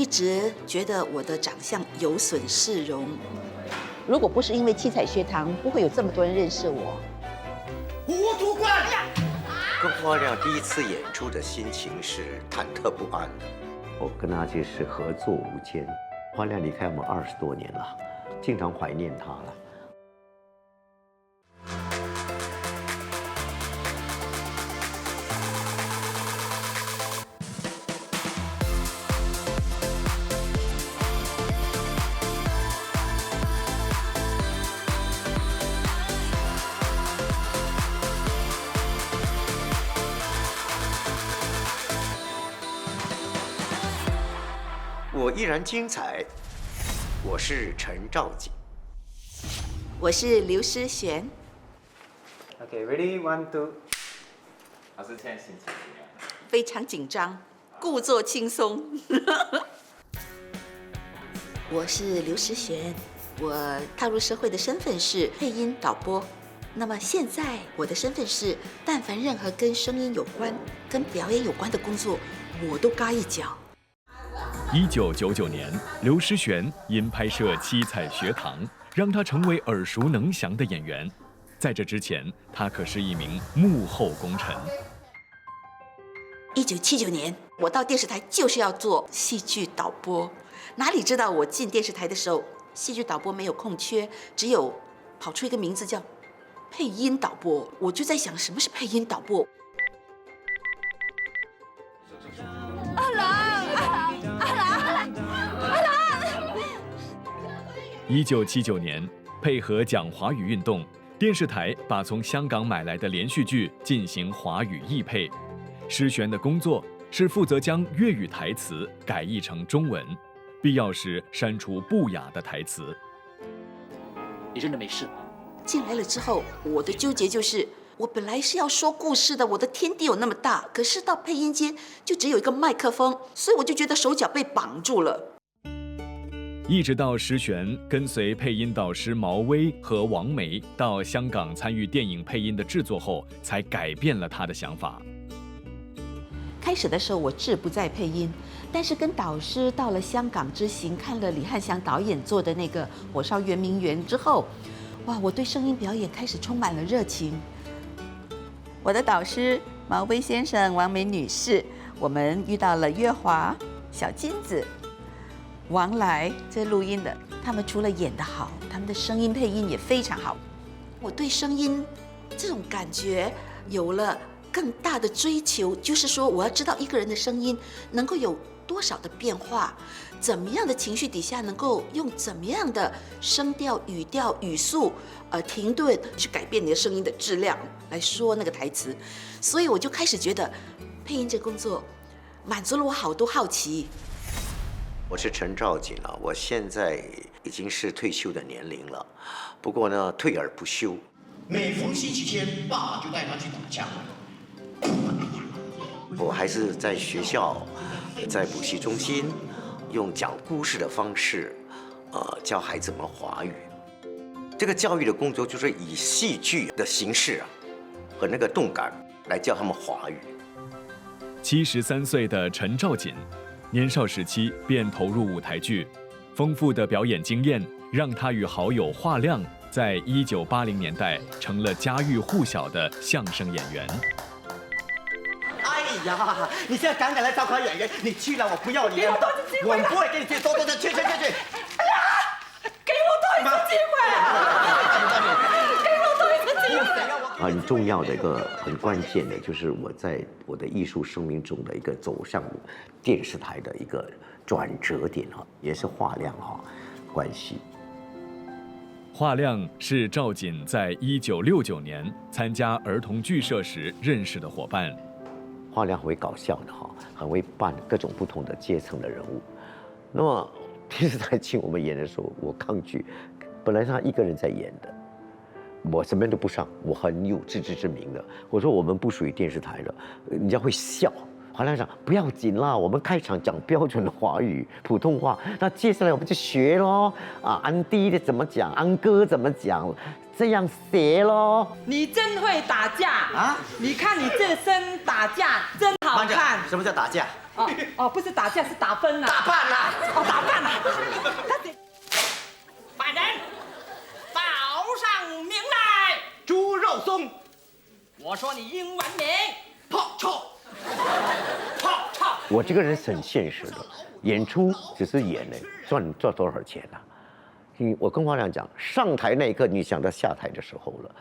直觉得我的长相有损市容。如果不是因为七彩学堂，不会有这么多人认识我。糊涂怪！跟花亮第一次演出的心情是忐忑不安的。我跟他就是合作无间，花亮离开我们20多年了，经常怀念他了。我依然精彩，我是陈兆景，我是刘诗璇。OK，ready one two。老师现在心情怎么样？非常紧张，故作轻松。我是刘诗璇，我踏入社会的身份是配音导播。那么现在我的身份是，但凡任何跟声音有关、跟表演有关的工作，我都嘎一脚。1999年，刘诗璇因拍摄《七彩学堂》，让她成为耳熟能详的演员。在这之前，她可是一名幕后功臣。1979年，我到电视台就是要做戏剧导播，哪里知道我进电视台的时候，戏剧导播没有空缺，只有跑出一个名字叫配音导播。我就在想，什么是配音导播？1979年，配合讲华语运动，电视台把从香港买来的连续剧进行华语译配。诗璇的工作是负责将粤语台词改译成中文，必要时删除不雅的台词。你真的没事？进来了之后，我的纠结就是，我本来是要说故事的，我的天地有那么大，可是到配音间就只有一个麦克风，所以我就觉得手脚被绑住了。一直到诗璇跟随配音导师毛薇和王梅到香港参与电影配音的制作后，才改变了他的想法。开始的时候我志不在配音，但是跟导师到了香港之行，看了李汉祥导演做的那个《火烧圆明园》之后，哇，我对声音表演开始充满了热情。我的导师毛薇先生、王梅女士，我们遇到了月华、小金子、王来，这录音的，他们除了演得好，他们的声音配音也非常好。我对声音这种感觉有了更大的追求，就是说我要知道一个人的声音能够有多少的变化，怎么样的情绪底下能够用怎么样的声调、语调、语速、停顿去改变你的声音的质量来说那个台词。所以我就开始觉得配音这工作满足了我好多好奇。我是陈兆景啊，我现在已经是退休的年龄了，不过呢，退而不休。每逢星期天，爸爸就带他去打架。我还是在学校，在补习中心，用讲故事的方式，教孩子们华语。这个教育的工作就是以戏剧的形式和那个动感来教他们华语。73岁的陈兆景，年少时期便投入舞台剧，丰富的表演经验让他与好友华亮在1980年代成了家喻户晓的相声演员。哎呀，你现在赶来召开演员，你去了我不要你，我不会给你去，多的去。哎呀，给我多一次机会，给我多一次机会。很重要的一个很关键的，就是我在我的艺术生命中的一个走向电视台的一个转折点也是华亮关系。华亮是赵瑾在1969年参加儿童剧社时认识的伙伴。华亮很会搞笑的很会扮各种不同的阶层的人物。那么电视台请我们演的时候，我抗拒，本来是他一个人在演的，我什么都不上，我很有自知之明的。我说我们不属于电视台的，人家会笑。华亮讲不要紧啦，我们开场讲标准的华语普通话，那接下来我们就学咯安迪的怎么讲，安哥怎么讲，这样学咯。你真会打架啊！你看你这身打架真好。好慢着看。什么叫打架？哦，不是打架，是打分呐。打扮啦！哦，打扮呐。犯人，报上名来。猪肉松，我说你英文名，泡臭。我这个人是很现实的，演出只是演呢，赚多少钱啊？我跟花亮讲，上台那一刻，你想到下台的时候了。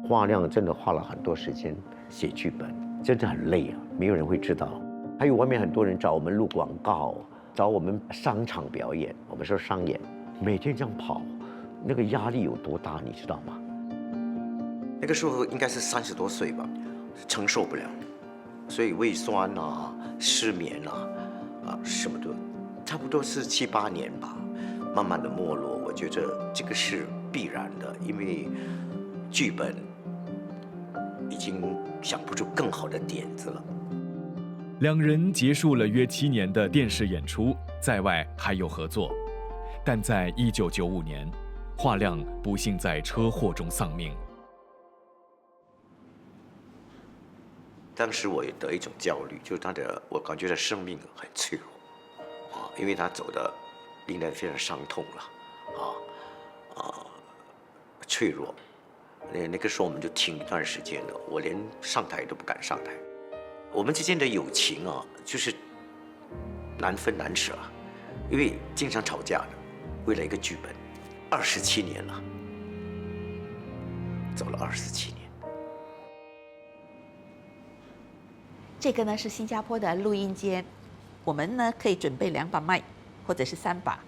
花亮真的花了很多时间写剧本，真的很累啊，没有人会知道。还有外面很多人找我们录广告，找我们商场表演，我们说商演，每天这样跑，那个压力有多大，你知道吗？那个时候应该是30多岁吧，承受不了，所以胃酸啊、失眠啊什么的，差不多是7、8年吧，慢慢的没落。我觉得这个是必然的，因为剧本已经想不出更好的点子了。两人结束了约7年的电视演出，在外还有合作，但在1995年，华亮不幸在车祸中丧命。当时我也得一种焦虑，就是我感觉他生命很脆弱，因为他走的应该非常伤痛了，脆弱。那个时候我们就停一段时间了，我连上台都不敢上台。我们之间的友情啊，就是难分难舍啊，因为经常吵架的，为了一个剧本，27年了，走了27年。这个呢是新加坡的录音间，我们呢可以准备2把麦，或者是3把，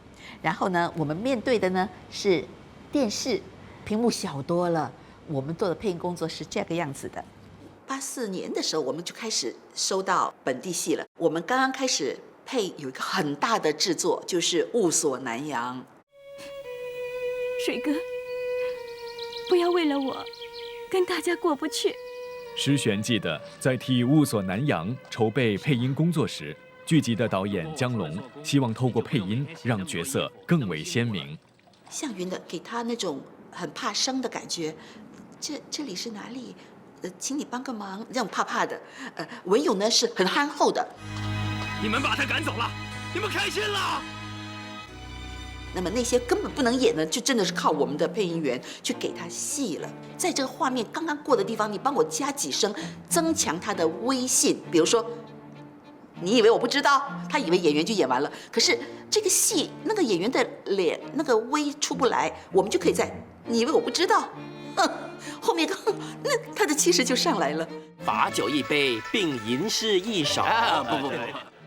然后呢我们面对的呢是电视，屏幕小多了。我们做的配音工作是这个样子的。84年的时候，我们就开始收到本地戏了。我们刚刚开始配有一个很大的制作，就是《雾锁南洋》。水哥，不要为了我跟大家过不去。施璇记得在替《雾锁南洋》筹备配音工作时，剧集的导演江龙希望透过配音让角色更为鲜明。向云的给他那种很怕生的感觉。这里是哪里？请你帮个忙，这种怕怕的。文勇呢是很憨厚的。你们把他赶走了，你们开心了。那么那些根本不能演的，就真的是靠我们的配音员去给他戏了。在这个画面刚刚过的地方，你帮我加几声，增强他的威信。比如说，你以为我不知道？他以为演员就演完了，可是这个戏那个演员的脸那个威出不来，我们就可以在你以为我不知道？后面那他的气势就上来了。罚酒一杯，并吟诗一首。不，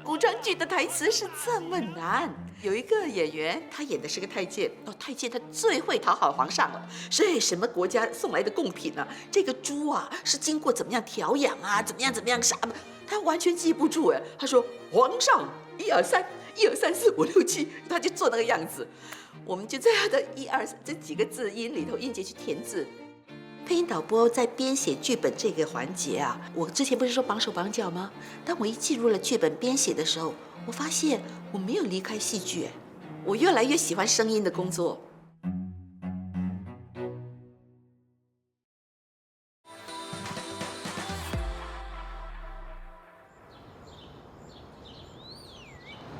古装剧的台词是这么难。有一个演员，他演的是个太监。太监他最会讨好皇上了，是什么国家送来的贡品啊？这个猪啊，是经过怎么样调养啊？怎么样啥？他完全记不住哎。他说皇上1、2、3，1、2、3、4、5、6、7，他就做那个样子。我们就在他的1、2、3这几个字音里头音节去填字。配音导播在编写剧本这个环节啊，我之前不是说绑手绑脚吗？当我一进入了剧本编写的时候，我发现我没有离开戏剧，我越来越喜欢声音的工作。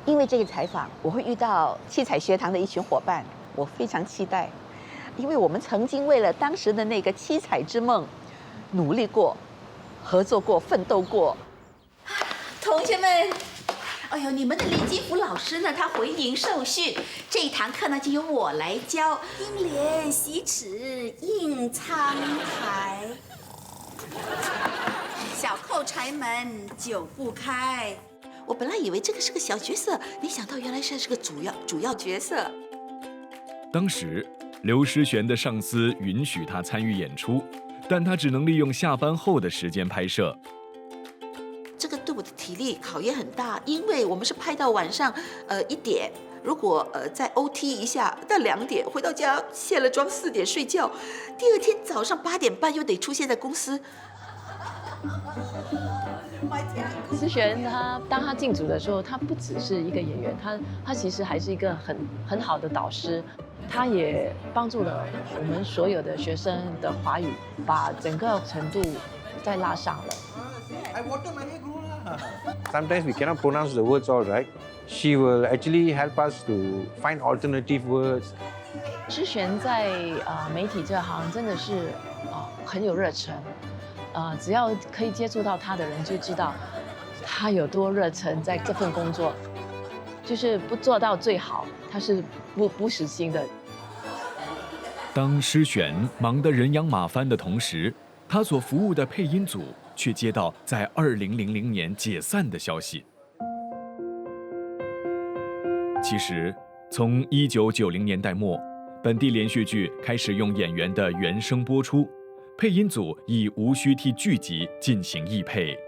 因为这个采访，我会遇到七彩学堂的一群伙伴，我非常期待。因为我们曾经为了当时的那个七彩之梦努力过、合作过、奋斗过。同学们，哎呦，你们的林金福老师呢？他回营受训，这一堂课呢就由我来教。英莲洗齿映苍苔，小扣柴门久不开。我本来以为这个是个小角色，没想到原来是个主要角色。当时刘诗璇的上司允许他参与演出，但他只能利用下班后的时间拍摄。这个对我的体力考验很大，因为我们是拍到晚上1点，如果再 OT 一下到2点，回到家卸了妆4点睡觉，第二天早上8点半又得出现在公司。思璇当他进组的时候，他不只是一个演员，他其实还是一个很好的导师。他也帮助了我们所有的学生的华语，把整个程度再拉上了。I water my hair grow lah. Sometimes we cannot pronounce the words all right. She will actually help us to find alternative words. 诗璇在媒体这行真的是很有热忱，只要可以接触到他的人就知道他有多热忱在这份工作，就是不做到最好，他是不死心的。当诗璇忙得人仰马翻的同时，他所服务的配音组却接到在2000年解散的消息。其实，从1990年代末，本地连续剧开始用演员的原声播出，配音组已无需替剧集进行译配。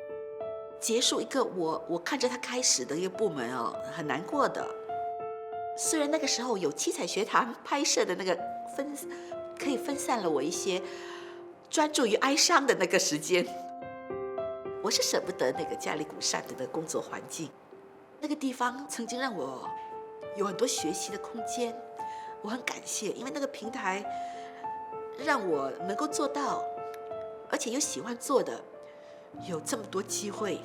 结束一个我看着他开始的一个部门哦，很难过的。虽然那个时候有七彩学堂拍摄的那个可以分散了我一些专注于哀伤的那个时间，我是舍不得那个嘉里古善的那个工作环境。那个地方曾经让我有很多学习的空间，我很感谢，因为那个平台让我能够做到，而且又喜欢做的，有这么多机会。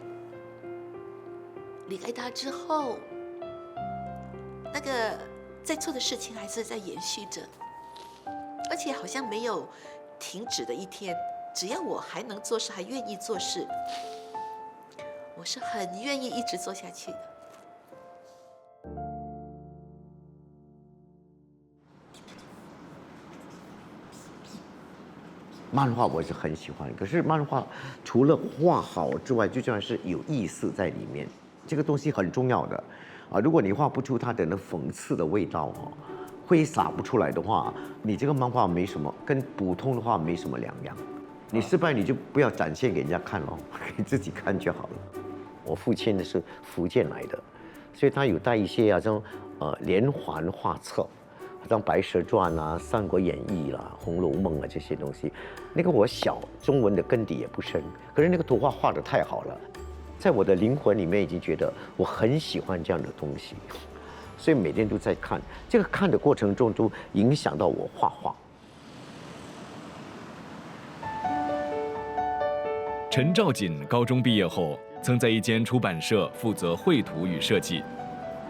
离开他之后，那个在做的事情还是在延续着，而且好像没有停止的一天。只要我还能做事，还愿意做事，我是很愿意一直做下去的。漫画我是很喜欢，可是漫画除了画好之外，最重要是有意思在里面，这个东西很重要的啊。如果你画不出它的那讽刺的味道哦，挥洒不出来的话，你这个漫画没什么，跟普通的话没什么两样。你失败你就不要展现给人家看咯，给自己看就好了。我父亲呢是福建来的，所以他有带一些这种连环画册。像《白蛇传》啊，《三国演义》啦，《红楼梦》啊这些东西，那个我小，中文的根底也不深，可是那个图画画得太好了，在我的灵魂里面已经觉得我很喜欢这样的东西，所以每天都在看。这个看的过程中都影响到我画画。陈兆锦高中毕业后，曾在一间出版社负责绘图与设计。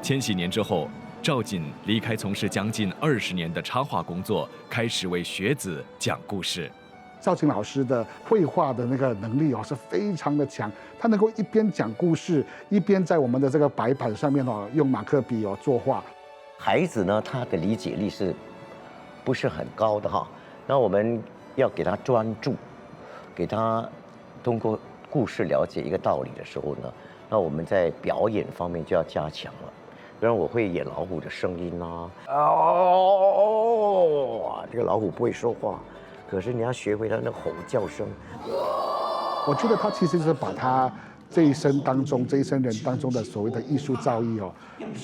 千禧年之后，赵锦离开从事将近20年的插画工作，开始为学子讲故事。赵锦老师的绘画的那个能力是非常的强，他能够一边讲故事，一边在我们的这个白板上面用马克笔作画。孩子呢，他的理解力是不是很高的哈？那我们要给他专注，给他通过故事了解一个道理的时候呢，那我们在表演方面就要加强了。比如我会演老虎的声音啊，这个老虎不会说话，可是你要学会它那吼叫声。我觉得他其实是把他这一生人当中的所谓的艺术造诣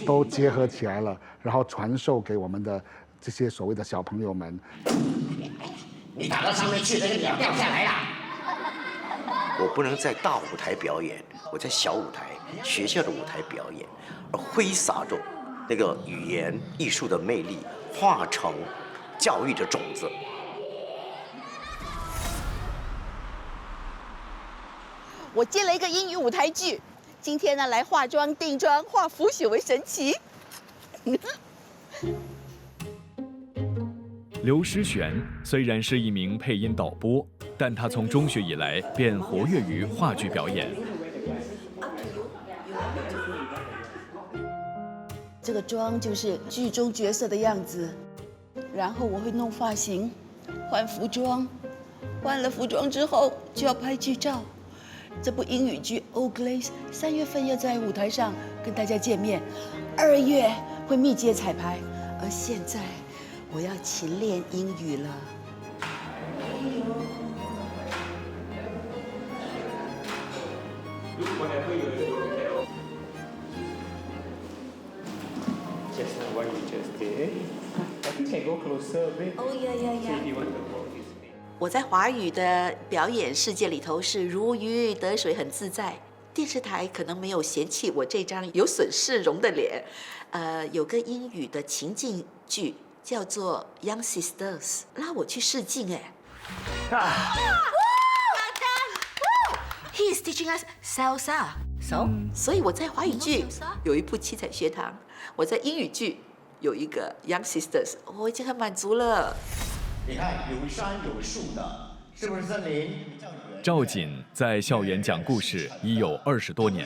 都结合起来了，然后传授给我们的这些所谓的小朋友们。你打到上面去，那个鸟掉下来了。我不能在大舞台表演，我在小舞台、学校的舞台表演，而挥洒着那个语言艺术的魅力，化成教育的种子。我接了一个英语舞台剧，今天呢来化妆定妆，化腐朽为神奇。刘诗璇虽然是一名配音导播，但她从中学以来便活跃于话剧表演。这个妆就是剧中角色的样子，然后我会弄发型，换服装，换了服装之后就要拍剧照。这部英语剧《Old Glaze》3月份要在舞台上跟大家见面，2月会密集彩排，而现在我要勤练英语了。我在华语的表演世界里头是如鱼得水，很自在。电视台可能没有嫌弃我这张有损市容的脸。有个英语的情境剧叫做《Young Sisters》，拉我去试镜哎。He is teaching us salsa. So，所以我在华语剧有一部七彩学堂，我在英语剧有一个 Young Sisters， 我已经很满足了。你看，有山有树的，是不是森林？赵瑾在校园讲故事已有20多年，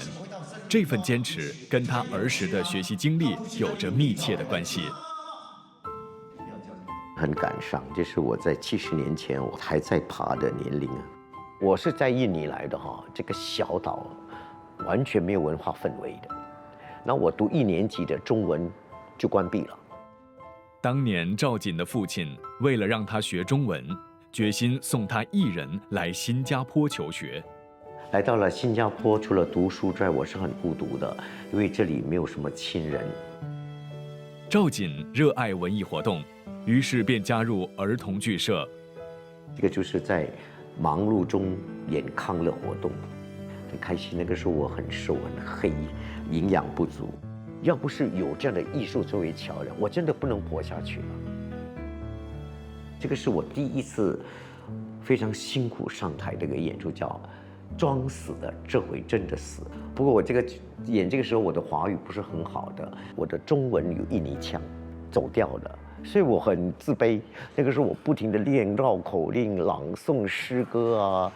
这份坚持跟他儿时的学习经历有着密切的关系。很感伤，就是我在70年前我还在爬的年龄啊。我是在印尼来的哈，这个小岛完全没有文化氛围的。然后我读1年级的中文就关闭了。当年赵瑾的父亲为了让他学中文，决心送他一人来新加坡求学。来到了新加坡，除了读书之外，我是很孤独的，因为这里没有什么亲人。赵瑾热爱文艺活动，于是便加入儿童剧社。这个就是在忙碌中演康乐活动，很开心。那个时候我很瘦很黑，营养不足。要不是有这样的艺术作为桥梁，我真的不能活下去了。这个是我第一次非常辛苦上台的一个演出，叫《装死的这回真的死》。不过我这个演这个时候，我的华语不是很好的，我的中文有印尼腔，走调了，所以我很自卑。那个时候我不停地练绕口令、朗诵诗歌啊。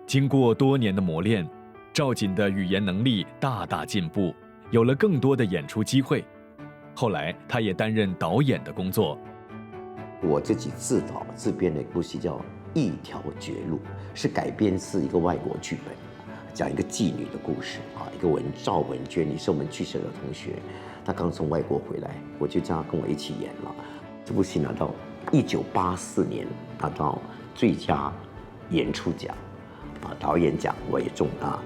经过多年的磨练，赵瑾的语言能力大大进步，有了更多的演出机会。后来，他也担任导演的工作。我自己自导自编的一部戏叫《一条绝路》，是改编自一个外国剧本，讲一个妓女的故事啊。一个赵文娟，也是我们剧社的同学，她刚从外国回来，我就叫她跟我一起演了。这部戏拿到1984年拿到最佳演出奖，啊，导演奖我也中啊。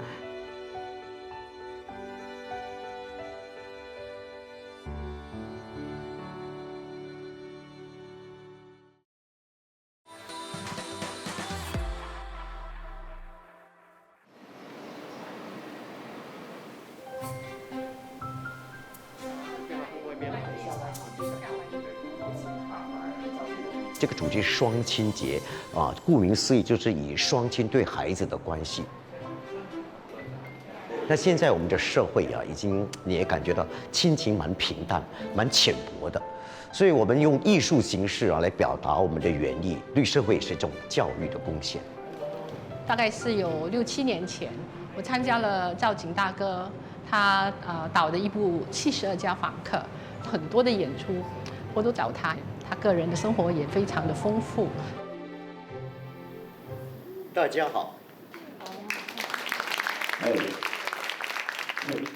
这个主题是双亲节啊，顾名思义就是以双亲对孩子的关系。那现在我们的社会啊，已经你也感觉到亲情蛮平淡、蛮浅薄的，所以我们用艺术形式啊来表达我们的原意，对社会也是一种教育的贡献。大概是有6、7年前，我参加了赵瑾大哥他导的一部《72家访客》，很多的演出我都找他。他个人的生活也非常的丰富。大家好，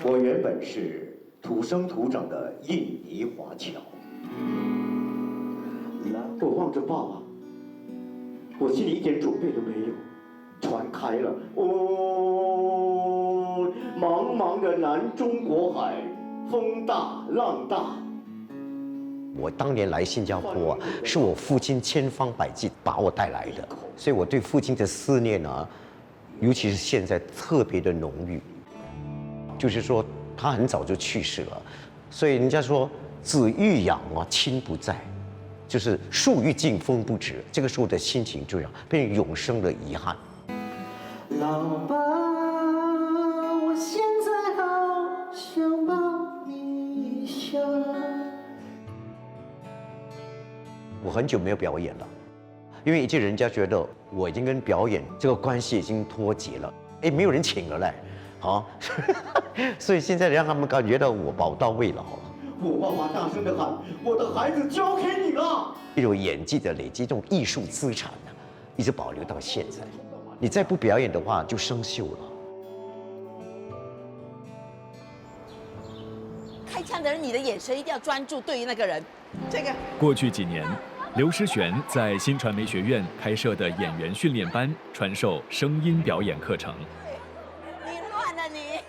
我原本是土生土长的印尼华侨，我望着爸爸，我心里一点准备都没有。船开了，哦，茫茫的南中国海，风大浪大。我当年来新加坡啊，是我父亲千方百计把我带来的，所以我对父亲的思念啊，尤其是现在特别的浓郁。就是说，他很早就去世了，所以人家说子欲养啊，亲不在，就是树欲静风不止。这个时候的心情就这样，变成永生的遗憾。老爸，我现在好想抱你一下。我很久没有表演了，因为一些人家觉得我已经跟表演这个关系已经脱节了，哎，没有人请了嘞，好，所以现在让他们感觉到我宝到位了，好了。我爸爸大声的喊：“我的孩子交给你了！”一种演技的累积，这种艺术资产呢，一直保留到现在。你再不表演的话，就生锈了。开枪的人，你的眼神一定要专注对于那个人。这个过去几年，刘诗璇在新传媒学院开设的演员训练班，传授声音表演课程。你乱了你！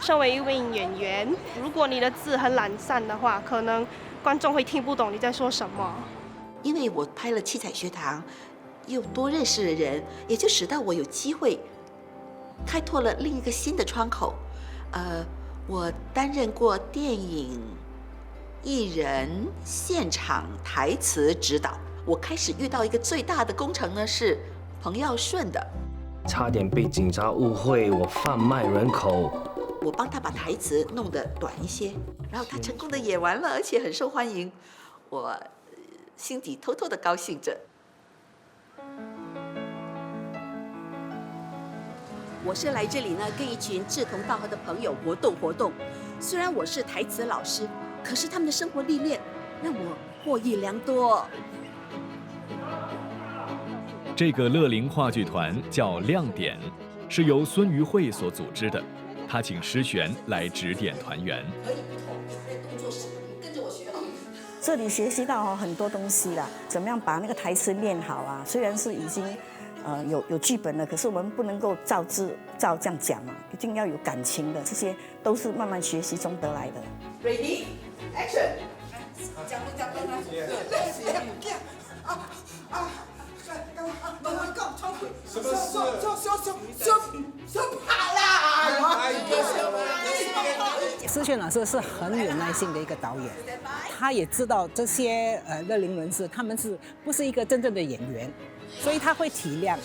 身为一位演员，如果你的字很懒散的话，可能观众会听不懂你在说什么。因为我拍了七彩学堂，又多认识了人，也就使到我有机会开拓了另一个新的窗口。我担任过电影、艺人、现场台词指导。我开始遇到一个最大的工程呢，是彭耀顺的。差点被警察误会我贩卖人口。我帮他把台词弄得短一些，然后他成功的演完了，而且很受欢迎，我心底偷偷的高兴着。我是来这里呢，跟一群志同道合的朋友活动。虽然我是台词老师，可是他们的生活历练让我获益良多。这个乐龄话剧团叫亮点，是由孙于慧所组织的。他请诗璇来指点团员。这里学习到很多东西啦，怎么样把那个台词练好啊？虽然是已经有剧本了，可是我们不能够照这样讲嘛，一定要有感情的，这些都是慢慢学习中得来的。Ready, action！ 讲什么事？就跑啦！诗璇老师是很有耐心的一个导演，他也知道这些乐龄人士他们不是一个真正的演员，所以他会体谅。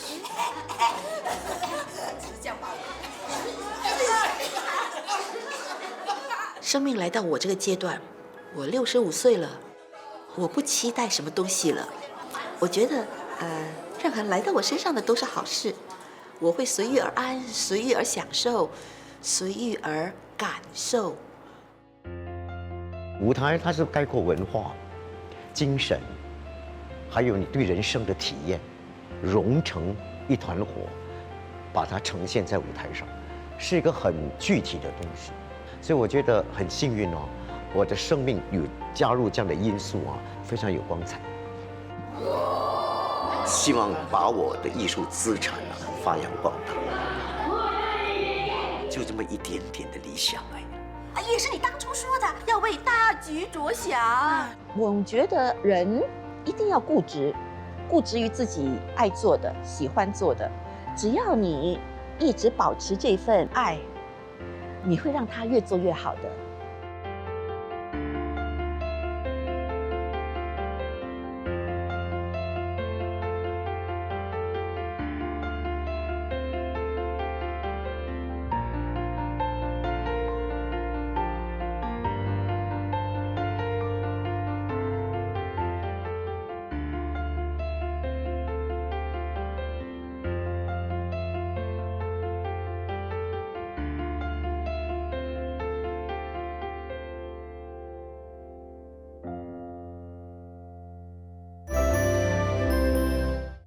生命来到我这个阶段，我65岁了，我不期待什么东西了。我觉得，任何来到我身上的都是好事，我会随遇而安，随遇而享受，随遇而感受。舞台它是概括文化、精神，还有你对人生的体验，融成一团火，把它呈现在舞台上，是一个很具体的东西。所以我觉得很幸运哦，我的生命有加入这样的因素啊，非常有光彩。希望把我的艺术资产发扬光大，就这么一点点的理想而已。也是你当初说的，要为大局着想。我觉得人一定要固执于自己爱做的、喜欢做的。只要你一直保持这份爱，你会让它越做越好的。